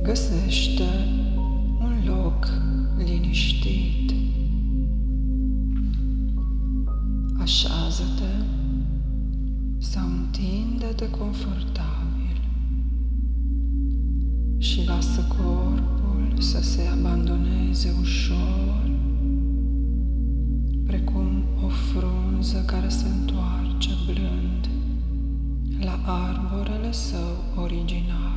Găsește un loc liniștit. Așează-te sau întinde-te confortabil și lasă corpul să se abandoneze ușor, precum o frunză care se întoarce blând la arborele său originar.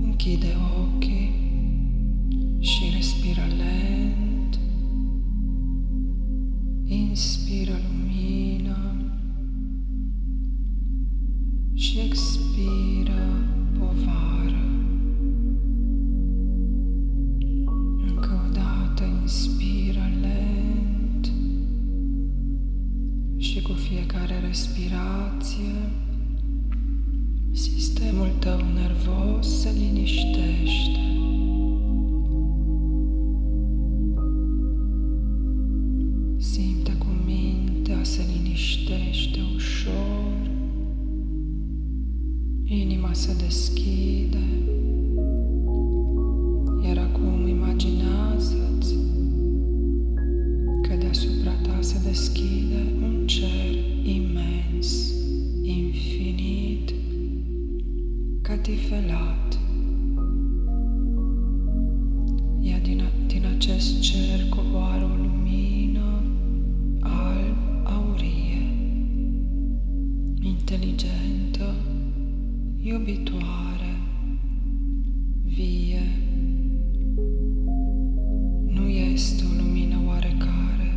Închide ochii și respiră lent. Inspiră lumină și expiră povară. Încă o dată inspiră lent și cu fiecare respirație sistemul tău nervos se liniștește. Simte cum mintea se liniștește ușor, inima se deschide, iar acum imaginează-ți că deasupra ta se deschide un cer imens, infinit, catifelat. Iar din acest cer coboară o lumină alb-aurie, inteligentă, iubitoare, vie. Nu este o lumină oarecare,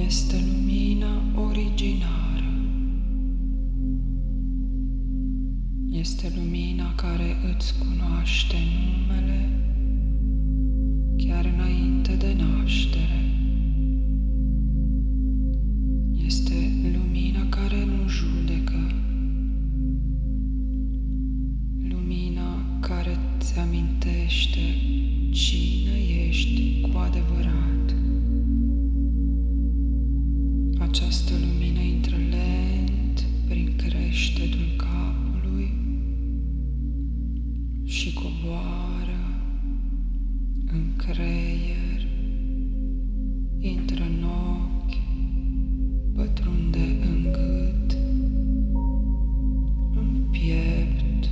este lumina originară. Este lumina care îți cunoaște numele chiar înainte de naștere. Este lumina care nu judecă. Lumina care îți amintește cine ești cu adevărat. Această lumină intră lent prin creștetul capului și coboară în creier, intră în ochi, pătrunde în gât, în piept,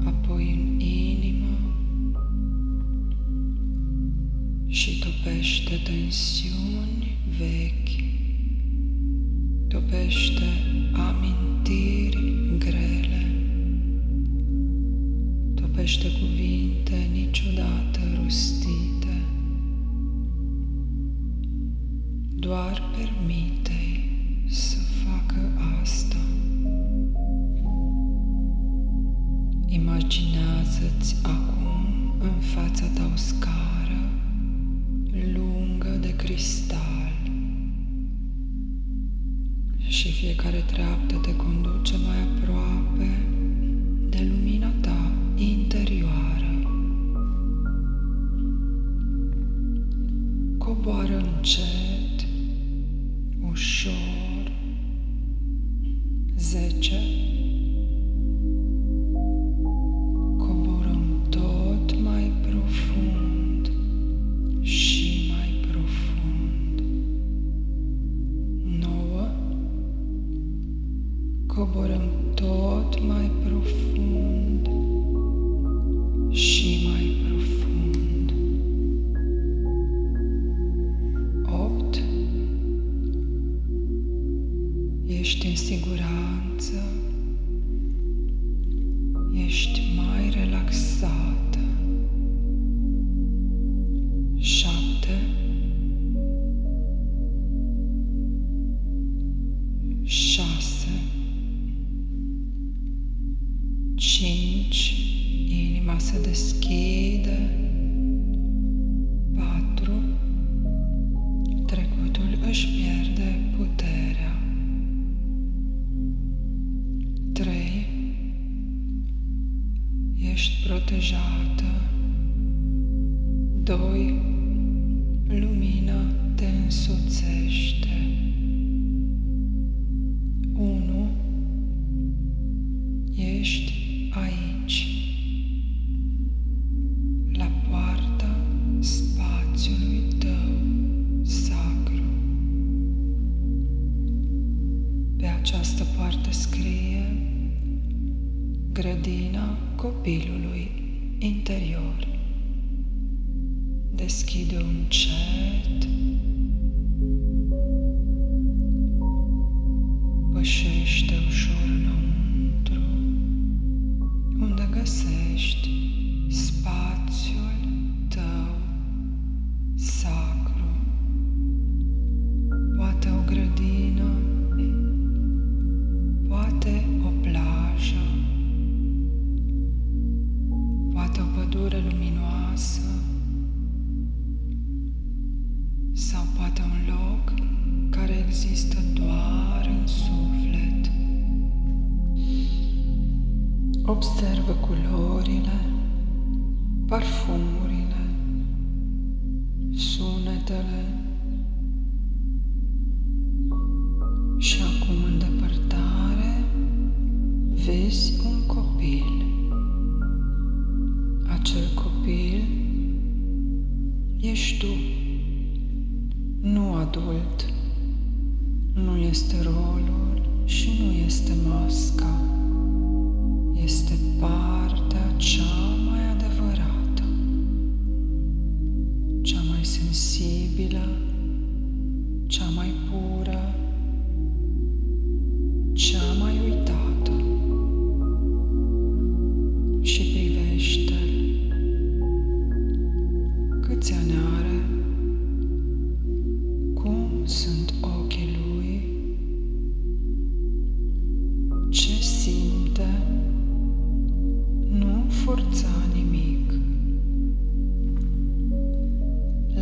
apoi în inimă și topește tensiuni vechi, topește amintiri grele, topește cuvinte niciodată rostite. Doar permite-i să facă asta. Imaginează-ți acum în fața ta o scară lungă de cristal și fiecare treaptă te conduce mai aproape de lumina ta interioară. Coboară încet, ușor, 10. Coborâm tot mai profund și mai profund. 9. Coborâm tot mai profund și mai profund. 8. Ești în siguranță, ești mai relaxată. 7. 6. 5. Inima se deschide. 4. Trecutul își pierde puterea. 3. Ești protejată. 2. Lumina te însoțește. 1. grădina copilului interior. Deschide-o încet, pășește ușor înăuntru, unde găsești spațiul tău sacru. Poate o grădină, poate o plajă, poate o pădure luminoasă sau poate un loc care există doar în suflet. Observă culorile, parfumurile, sunetele și acum în depărtare vezi un copil. Acel copil ești tu, nu adult. Nu este rolul și nu este masca. Este partea cea mai adevărată, cea mai sensibilă, cea mai pură, cea mai uitată. Și privește-l. Câți ani are? Cum sunt ochii lui? Ce simte? Nu forța nimic.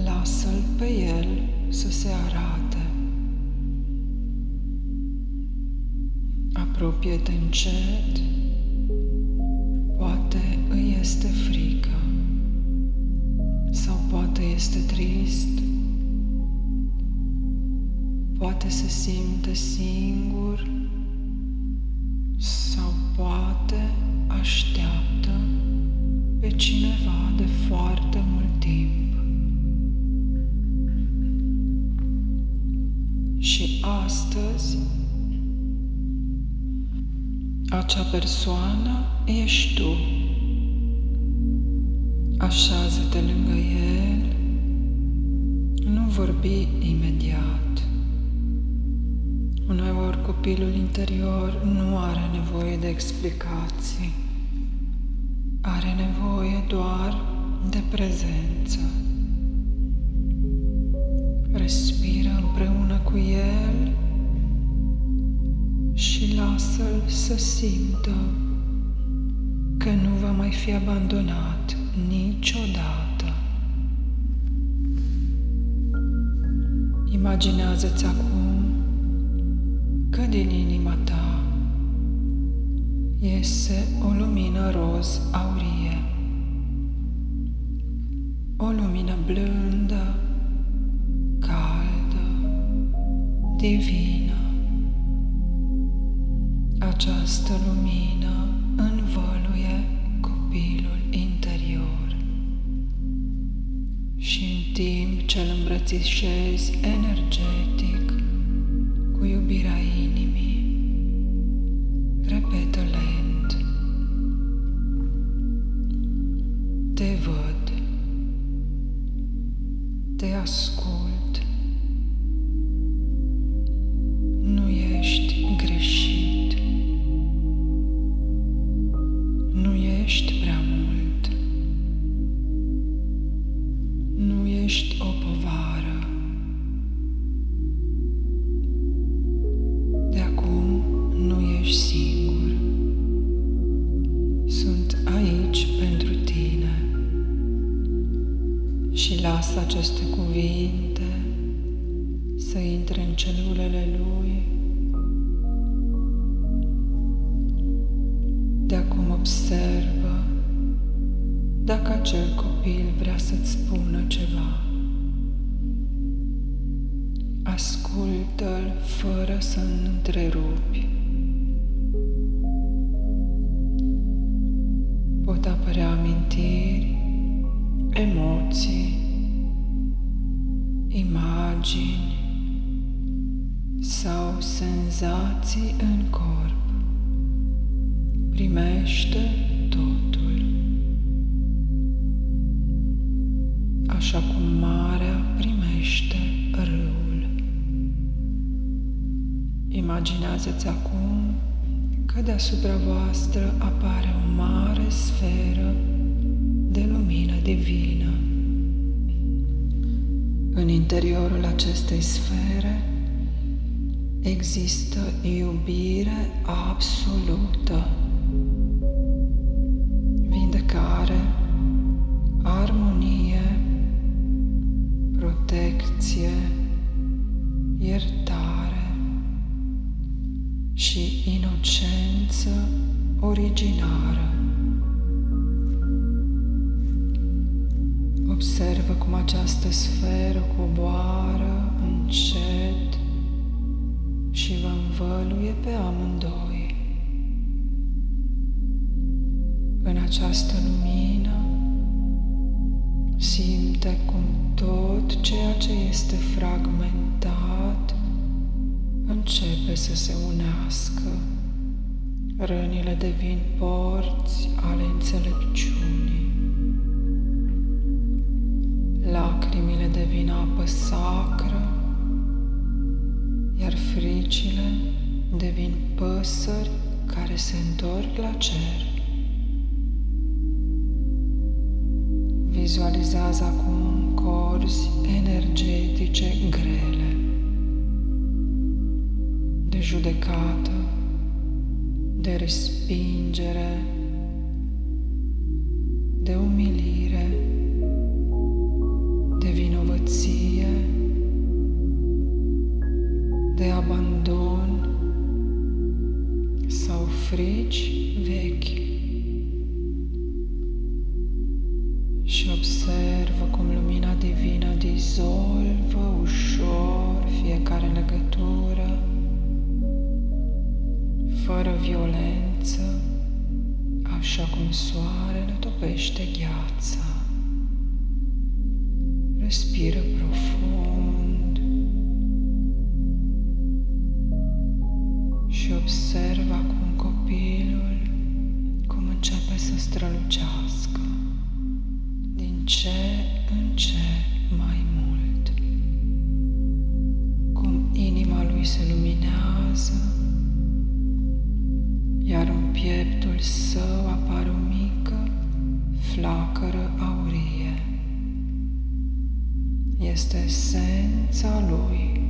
Lasă-l pe el să se arate. Apropie-te încet. Poate îi este frică sau poate este trist. Poate se simte singur sau poate așteaptă pe cineva de foarte mult timp. Și astăzi, acea persoană ești tu. Așează-te lângă el, nu vorbi imediat. Uneori copilul interior nu are nevoie de explicații. Are nevoie doar de prezență. Respiră împreună cu el și lasă-l să simtă că nu va mai fi abandonat niciodată. Imaginează-ți acum că din inima ta iese o lumină roz aurie, o lumină blândă, caldă, divină. Această lumină învăluie copilul interior și în timp ce îl îmbrățișezi energetic cu iubirea inimii, repetă lent: te văd, te ascult, nu ești greșit, nu ești prea mult, nu ești o povară. De acum nu ești singur. Sunt aici pentru tine. Și lasă aceste cuvinte să intre în celulele lui. De acum observă dacă acel copil vrea să-ți spună ceva. Ascultă-l fără să-l întrerupi. Pot apărea amintiri, emoții, imagini sau senzații în corp. Primește totul, așa cum marea primește râul. Imaginează-ți acum că deasupra voastră apare o mare sferă de lumină divină. În interiorul acestei sfere există iubire absolută, vindecare, armonie, protecție, iertare și inocență originară. Observă cum această sferă coboară încet și vă învăluie pe amândoi. În această lumină simte cum tot ceea ce este fragmentat începe să se unească. Rănile devin porți ale înțelepciunii. Lacrimile devin apă sacră, iar fricile devin păsări care se întorc la cer. Vizualizează acum corzi energetice grele, de judecată, de respingere, de umilire, de vinovăție, de abandon sau frici vechi. Și observă cum lumina divină dizolvă ușor fiecare legătură, fără violență, așa cum soarele topește gheața. Respiră profund și observă acum copilul cum începe să strălucească din ce în ce mai mult, cum inima lui se luminează, iar în pieptul său apare o mică flacără aurie. Este esența lui,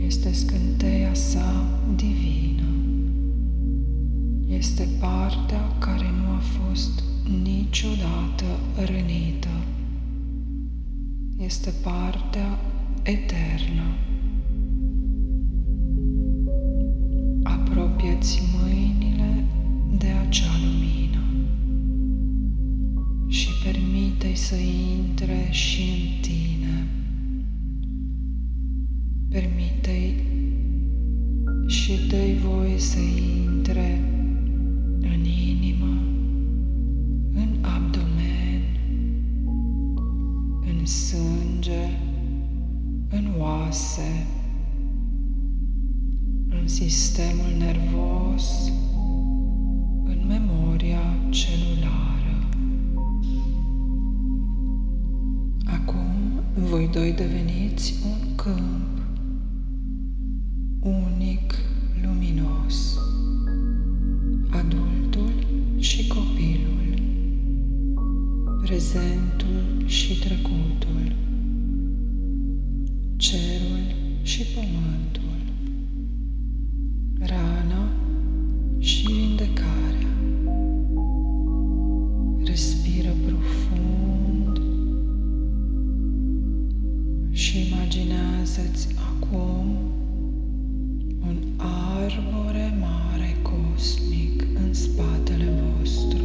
este scânteia sa divină, este partea care nu a fost niciodată rănită, este partea eternă. Apropie-ți mâinile de acea lumină și permite-i să intre și în tine. Permite-i și dă-i voie să intre în inimă, în abdomen, în sânge, în oase, în sistemul nervos, în memoria celulară. Acum voi doi deveniți un câmp unic, luminos, adultul și copilul, prezentul și trecutul, cerul și pământul, rana și vindecarea. Respiră profund și imaginează-ți acum un arbore mare cosmic în spatele vostru.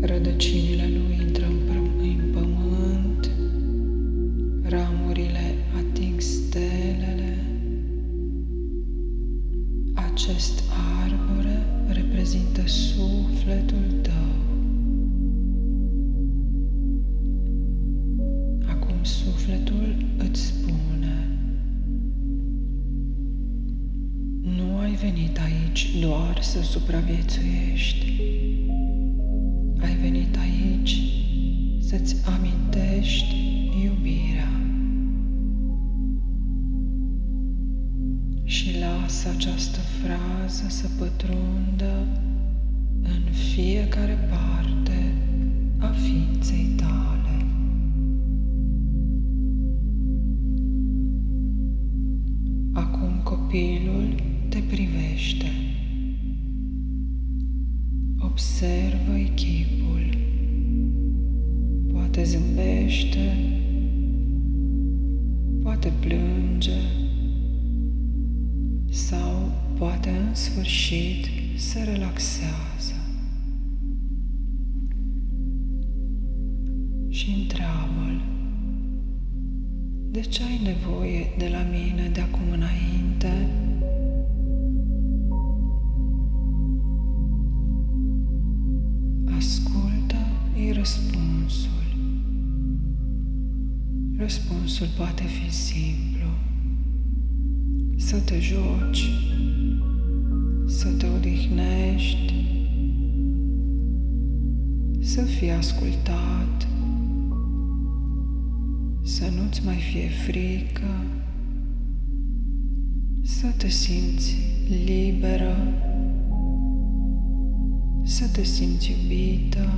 Rădăcinile lui intră în pământ, ramurile ating stelele. Acest arbore reprezintă sufletul tău. Acum sufletul îți spune: nu ai venit aici doar să supraviețuiești. Ai venit aici să-ți amintești iubirea. Și lasă această frază să pătrundă în fiecare parte a ființei tale. Acum copilul te privește. Observă-i chipul. Poate zâmbește, poate plânge sau poate în sfârșit se relaxează. Și întreabă-l: de ce ai nevoie de la mine de acum înainte? Ascultă-i răspunsul. Răspunsul poate fi simplu: să te joci, să te odihnești, să fii ascultat, să nu-ți mai fie frică, să te simți liberă, să te simți iubită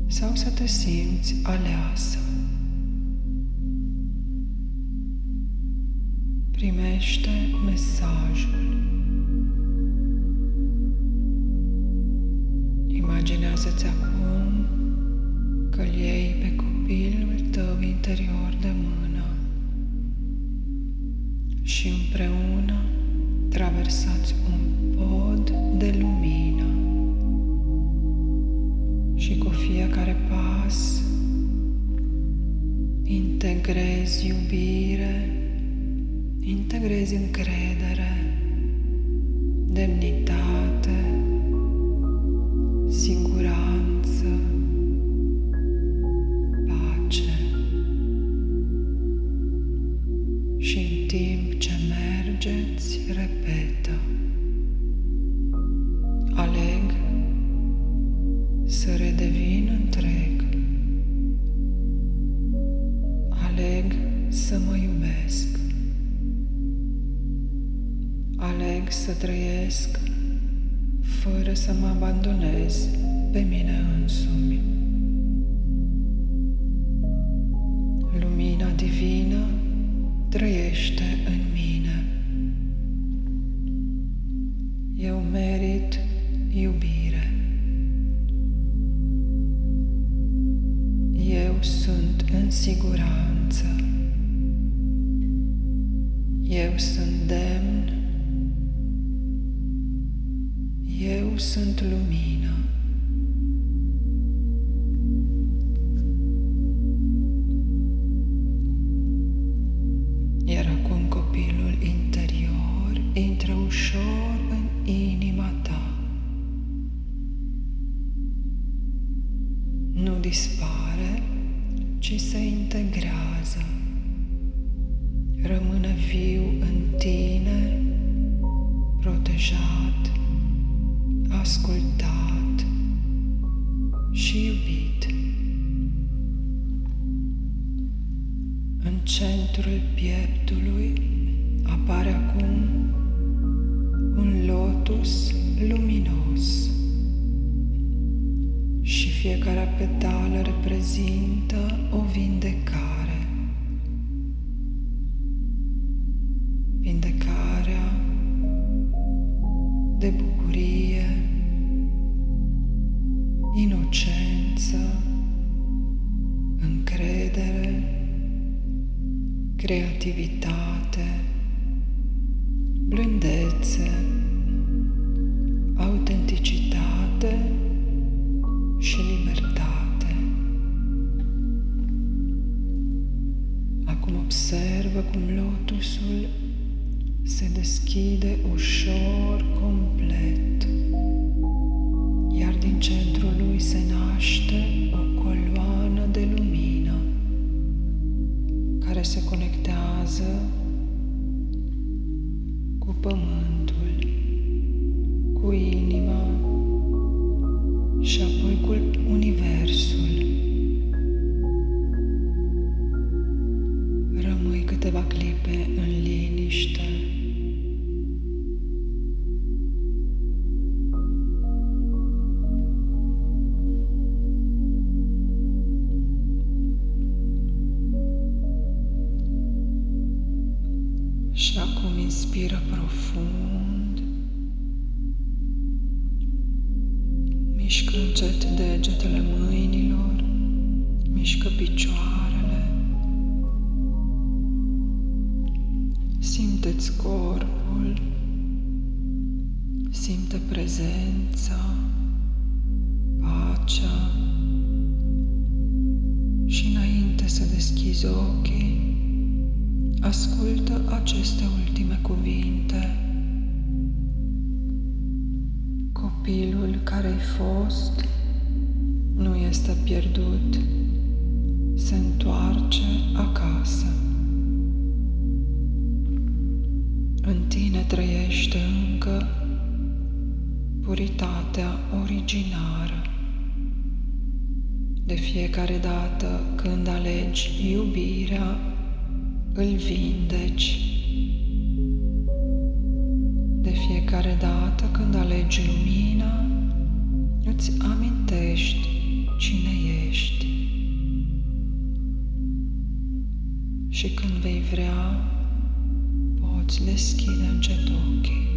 sau să te simți aleasă. Primește mesajul. Imaginează-ți acum că-l iei pe copilul tău interior de mână și împreună traversați un pod de lumină și cu fiecare pas integrezi iubire, integrezi încredere, demnitate, siguranță, pace. Și în timp ce mergeți, repetă: aleg să redevin întreg. Aleg să mă iubesc. Aleg să trăiesc fără să mă abandonez pe mine însumi. Lumina divină trăiește în mine. Eu merit iubire. Eu sunt în siguranță. Eu sunt demn. Eu sunt lumină. Iar acum copilul interior intră ușor în inima ta. Nu dispare, ci se integrează. Rămâne viu în tine, protejat, ascultat și iubit. În centrul pieptului apare acum un lotus luminos și fiecare petală reprezintă o vindecare. Vindecarea de bucurie, inocență, încredere, creativitate, blândețe, autenticitate și libertate. Acum observă cum lotusul se deschide ușor complet, iar din centrul lui se naște o coloană de lumină care se conectează câteva clipe în liniște. Și acum inspiră profund, mișcă încet degetele mâinilor, mișcă picioarele, simte-ți corpul, simte prezența, pacea și înainte să deschizi ochii, ascultă aceste ultime cuvinte. Copilul care-ai fost nu este pierdut, se întoarce acasă. În tine trăiește încă puritatea originară. De fiecare dată când alegi iubirea, îl vindeci. De fiecare dată când alegi lumina, îți amintești cine ești. Și când vei vrea, poți deschide încet ochii.